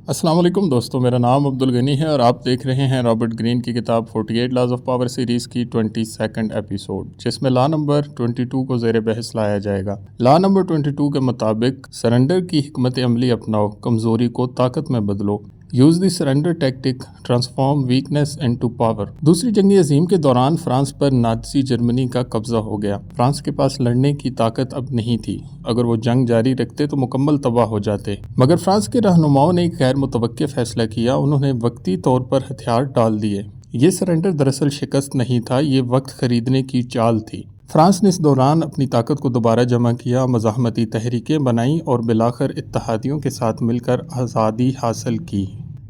अस्सलाम वालेकुम दोस्तों, मेरा नाम अब्दुल गनी है और आप देख रहे हैं रॉबर्ट ग्रीन की किताब 48 लॉज ऑफ पावर सीरीज़ की 22nd एपिसोड, जिसमें लॉ नंबर 22 को ज़ेर बहस लाया जाएगा। लॉ नंबर 22 के मुताबिक सरेंडर की हिकमत अमली अपनाओ, कमज़ोरी को ताकत में बदलो। Use the surrender tactic, transform weakness into power. दूसरी जंग अजीम के दौरान फ्रांस पर नाज़ी जर्मनी का कब्जा हो गया। फ्रांस के पास लड़ने की ताकत अब नहीं थी। अगर वो जंग जारी रखते तो मुकम्मल तबाह हो जाते, मगर फ्रांस के रहनुमाओं ने एक गैर मुतवक्के फैसला किया। उन्होंने वक्ती तौर पर हथियार डाल दिए। ये सरेंडर दरअसल शिकस्त नहीं था, ये वक्त खरीदने की चाल थी। फ्रांस ने इस दौरान अपनी ताकत को दोबारा जमा किया, मज़ाहमती तहरीकें बनाई और बिलाखिर इत्तहादियों के साथ मिलकर आज़ादी हासिल की।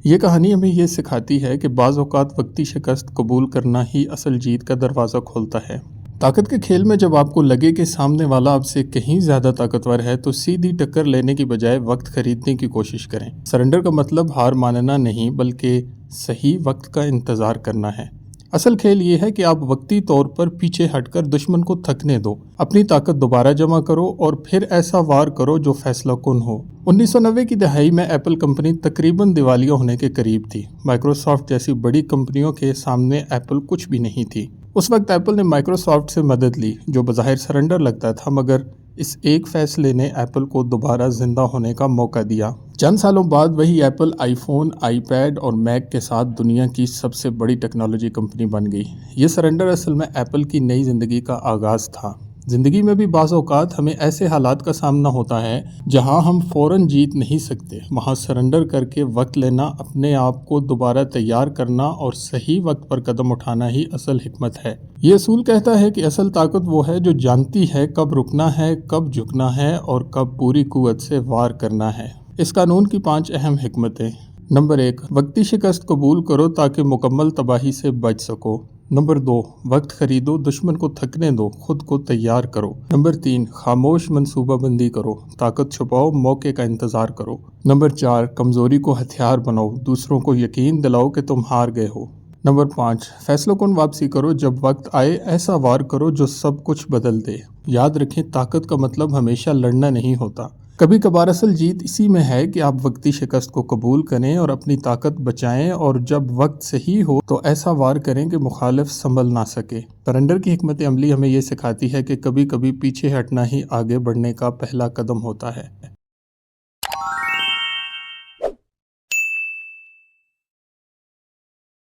ये कहानी हमें ये सिखाती है कि बाज़ औक़ात वक्ती शिकस्त कबूल करना ही असल जीत का दरवाज़ा खोलता है। ताकत के खेल में जब आपको लगे कि सामने वाला आपसे कहीं ज़्यादा ताकतवर है तो सीधी टक्कर लेने की बजाय वक्त खरीदने की कोशिश करें। सरेंडर का मतलब हार मानना नहीं, बल्कि सही वक्त का इंतज़ार करना है। असल खेल ये है कि आप वक्ती तौर पर पीछे हटकर दुश्मन को थकने दो, अपनी ताकत दोबारा जमा करो और फिर ऐसा वार करो जो फैसला कुन हो। 1990 की दहाई में एप्पल कंपनी तकरीबन दिवालिया होने के करीब थी। माइक्रोसॉफ्ट जैसी बड़ी कंपनियों के सामने एप्पल कुछ भी नहीं थी। उस वक्त एप्पल ने माइक्रोसॉफ्ट से मदद ली, जो बज़ाहिर सरेंडर लगता था, मगर इस एक फैसले ने एप्पल को दोबारा जिंदा होने का मौका दिया। चंद सालों बाद वही एप्पल आईफोन, आईपैड और मैक के साथ दुनिया की सबसे बड़ी टेक्नोलॉजी कंपनी बन गई। ये सरेंडर असल में एप्पल की नई ज़िंदगी का आगाज़ था। ज़िंदगी में भी बाज़ औक़ात हमें ऐसे हालात का सामना होता है जहां हम फ़ौरन जीत नहीं सकते। वहां सरेंडर करके वक्त लेना, अपने आप को दोबारा तैयार करना और सही वक्त पर कदम उठाना ही असल हिकमत है। ये असूल कहता है कि असल ताकत वो है जो जानती है कब रुकना है, कब झुकना है और कब पूरी कुव्वत से वार करना है। इस कानून की 5 अहम हिकमतें। नंबर 1, वक्ती शिकस्त कबूल करो ताकि मुकम्मल तबाही से बच सको। नंबर 2, वक्त खरीदो, दुश्मन को थकने दो, खुद को तैयार करो। नंबर 3, खामोश मंसूबाबंदी करो, ताकत छुपाओ, मौके का इंतज़ार करो। नंबर 4, कमज़ोरी को हथियार बनाओ, दूसरों को यकीन दिलाओ कि तुम हार गए हो। नंबर 5, फैसलों कुन वापसी करो, जब वक्त आए ऐसा वार करो जो सब कुछ बदल दे। याद रखें, ताकत का मतलब हमेशा लड़ना नहीं होता। कभी कभार असल जीत इसी में है कि आप वक्ती शिकस्त को कबूल करें और अपनी ताकत बचाएं, और जब वक्त सही हो तो ऐसा वार करें कि मुखालिफ संभल ना सके। सरेंडर की हिकमत अमली हमें ये सिखाती है कि कभी कभी पीछे हटना ही आगे बढ़ने का पहला कदम होता है।